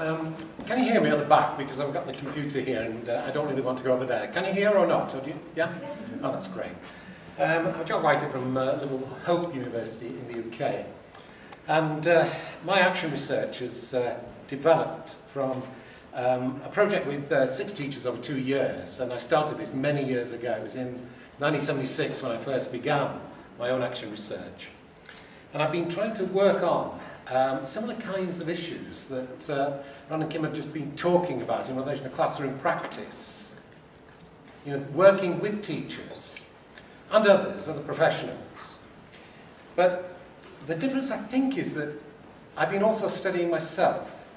Can you hear me at the back? Because I've got the computer here and I don't really want to go over there. Can you hear or not? Or do you? Yeah? Oh, that's great. I'm Jack Whitehead from Liverpool Hope University in the UK. And my action research has developed from a project with 6 teachers over 2 years. And I started this many years ago. It was in 1976 when I first began my own action research. And I've been trying to work on similar kinds of issues that Ron and Kim have just been talking about in relation to classroom practice. You know, working with teachers and others, other professionals. But the difference, I think, is that I've been also studying myself.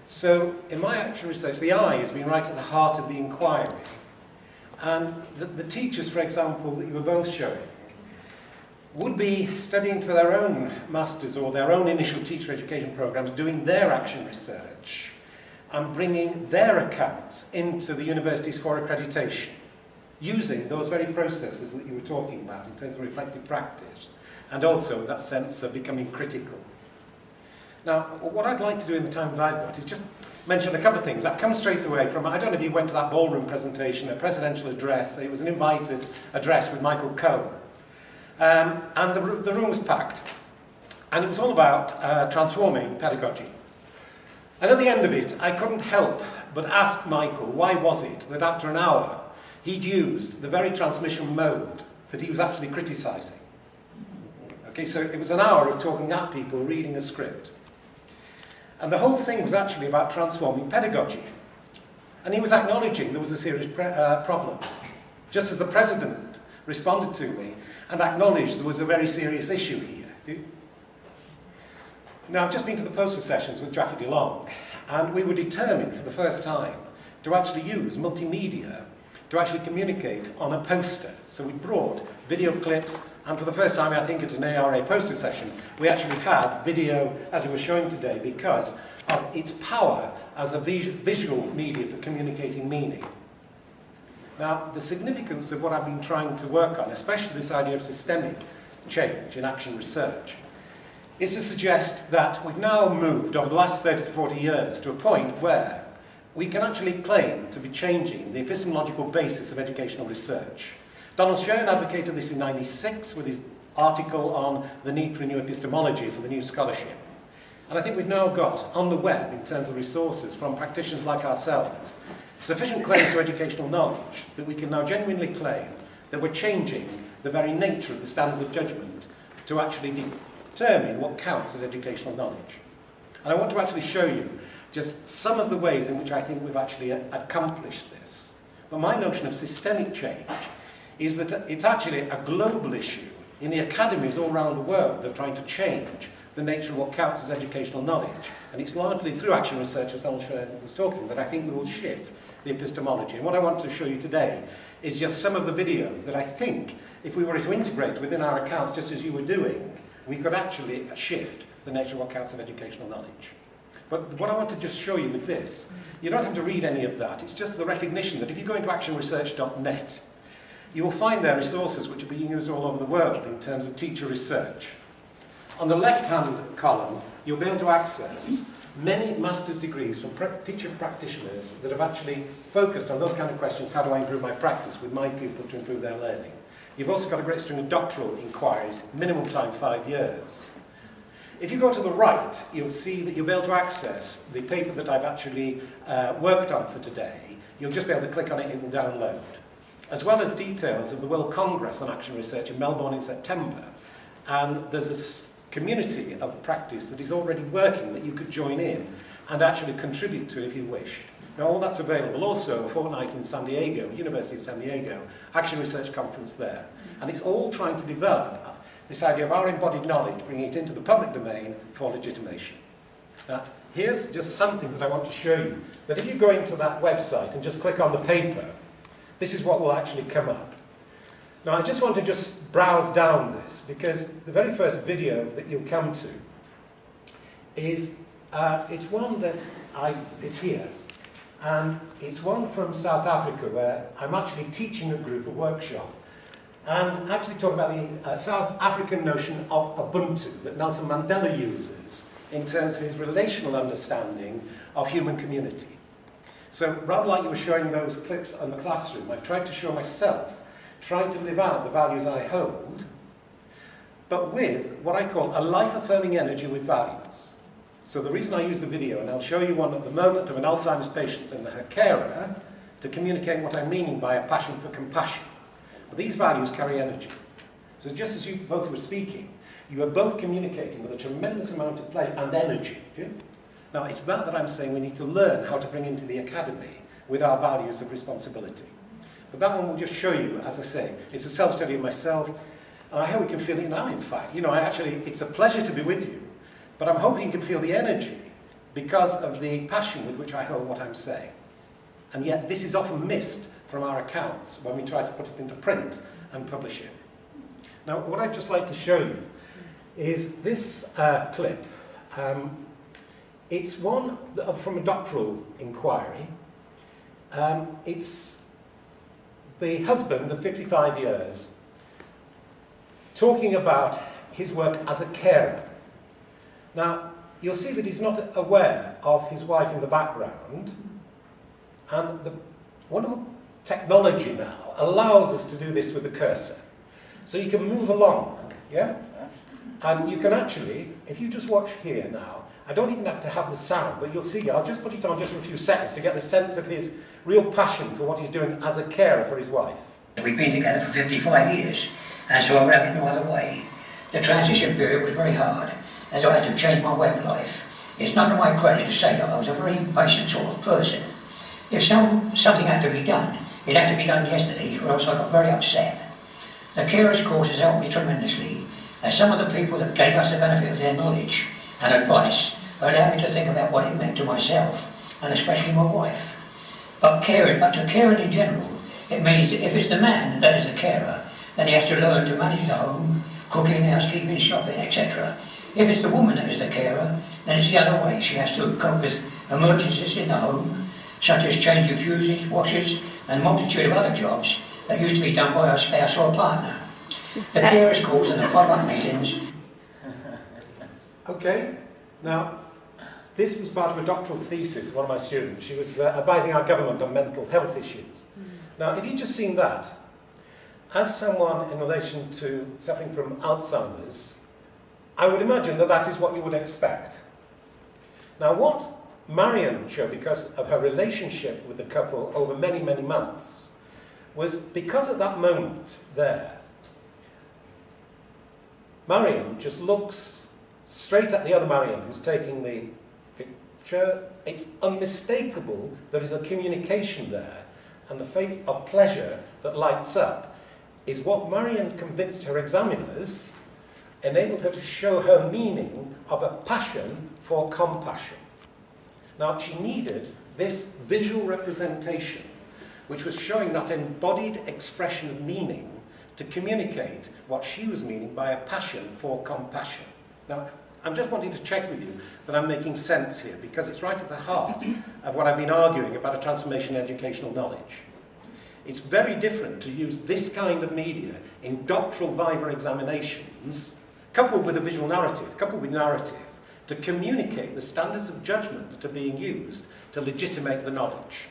So in my action research, the I has been right at the heart of the inquiry. And the teachers, for example, that you were both showing, would be studying for their own masters or their own initial teacher education programs, doing their action research and bringing their accounts into the universities for accreditation, using those very processes that you were talking about in terms of reflective practice and also that sense of becoming critical. Now, what I'd like to do in the time that I've got is just mention a couple of things. I've come straight away from, I don't know if you went to that ballroom presentation, a presidential address. It was an invited address with Michael Cohen. And the room was packed. And it was all about transforming pedagogy. And at the end of it, I couldn't help but ask Michael, why was it that after an hour, he'd used the very transmission mode that he was actually criticising? Okay, so it was an hour of talking at people, reading a script. And the whole thing was actually about transforming pedagogy. And he was acknowledging there was a serious problem. Just as the president responded to me and acknowledged there was a very serious issue here. Now, I've just been to the poster sessions with Jackie DeLong, and we were determined for the first time to actually use multimedia to actually communicate on a poster. So we brought video clips, and for the first time, I think at an AERA poster session, we actually had video, as we were showing today, because of its power as a visual media for communicating meaning. Now, the significance of what I've been trying to work on, especially this idea of systemic change in action research, is to suggest that we've now moved over the last 30 to 40 years to a point where we can actually claim to be changing the epistemological basis of educational research. Donald Shern advocated this in '96 with his article on the need for a new epistemology for the new scholarship. And I think we've now got on the web, in terms of resources from practitioners like ourselves, sufficient claims to educational knowledge that we can now genuinely claim that we're changing the very nature of the standards of judgment to actually determine what counts as educational knowledge. And I want to actually show you just some of the ways in which I think we've actually accomplished this. But my notion of systemic change is that it's actually a global issue in the academies all around the world of trying to change the nature of what counts as educational knowledge. And it's largely through action research, as Donald Shern was talking, that I think we will shift the epistemology. And what I want to show you today is just some of the video that I think, if we were to integrate within our accounts, just as you were doing, we could actually shift the nature of what counts as educational knowledge. But what I want to just show you with this, you don't have to read any of that. It's just the recognition that if you go into actionresearch.net, you will find there resources which are being used all over the world in terms of teacher research. On the left-hand column, you'll be able to access many master's degrees from teacher practitioners that have actually focused on those kind of questions: how do I improve my practice with my pupils to improve their learning? You've also got a great string of doctoral inquiries, minimum time 5 years. If you go to the right, you'll see that you'll be able to access the paper that I've actually worked on for today. You'll just be able to click on it, it will download. As well as details of the World Congress on Action Research in Melbourne in September. And there's a community of practice that is already working that you could join in and actually contribute to if you wished. Now, all that's available. Also, a fortnight in San Diego, University of San Diego, Action Research Conference there. And it's all trying to develop this idea of our embodied knowledge, bringing it into the public domain for legitimation. Now, here's just something that I want to show you, that if you go into that website and just click on the paper, this is what will actually come up. Now, I just want to just browse down this, because the very first video that you'll come to is, it's one that it's here. And it's one from South Africa, where I'm actually teaching a group, a workshop, and actually talking about the South African notion of Ubuntu that Nelson Mandela uses in terms of his relational understanding of human community. So rather like you were showing those clips in the classroom, I've tried to show myself, trying to live out the values I hold, but with what I call a life-affirming energy with values. So the reason I use the video, and I'll show you one at the moment of an Alzheimer's patient and her carer, to communicate what I'm meaning by a passion for compassion. But these values carry energy. So just as you both were speaking, you are both communicating with a tremendous amount of pleasure and energy. Yeah? Now, it's that I'm saying we need to learn how to bring into the academy with our values of responsibility. But that one will just show you, as I say, it's a self-study of myself, and I hope we can feel it now, in fact. You know, it's a pleasure to be with you, but I'm hoping you can feel the energy because of the passion with which I hold what I'm saying. And yet, this is often missed from our accounts when we try to put it into print and publish it. Now, what I'd just like to show you is this clip. It's one from a doctoral inquiry. It's the husband of 55 years talking about his work as a carer. Now, you'll see that he's not aware of his wife in the background, and the wonderful technology now allows us to do this with the cursor. So you can move along, yeah? And you can actually, if you just watch here now, I don't even have to have the sound, but you'll see, I'll just put it on just for a few seconds to get the sense of his real passion for what he's doing as a carer for his wife. We've been together for 55 years, and so I would have it no other way. The transition period was very hard, as I had to change my way of life. It's not to my credit to say that I was a very impatient sort of person. If something had to be done, it had to be done yesterday, or else I got very upset. The carers course has helped me tremendously, as some of the people that gave us the benefit of their knowledge and advice allowed me to think about what it meant to myself, and especially my wife. But to caring in general, it means that if it's the man that is the carer, then he has to learn to manage the home, cooking, housekeeping, shopping, etc. If it's the woman that is the carer, then it's the other way. She has to cope with emergencies in the home, such as changing fuses, washers, and a multitude of other jobs that used to be done by our spouse or partner. The carers calls and the follow-up meetings. Okay, now this was part of a doctoral thesis of one of my students. She was advising our government on mental health issues. Now, if you've just seen that, as someone in relation to suffering from Alzheimer's, I would imagine that that is what you would expect. Now, what Marion showed, because of her relationship with the couple over many, many months, was because at that moment there, Marion just looks straight at the other Marion who's taking the picture. It's unmistakable there is a communication there, and the face of pleasure that lights up is what Marion convinced her examiners enabled her to show her meaning of a passion for compassion. Now, she needed this visual representation, which was showing that embodied expression of meaning to communicate what she was meaning by a passion for compassion. Now, I'm just wanting to check with you that I'm making sense here, because it's right at the heart of what I've been arguing about a transformation in educational knowledge. It's very different to use this kind of media in doctoral viva examinations, coupled with a visual narrative, to communicate the standards of judgment that are being used to legitimate the knowledge.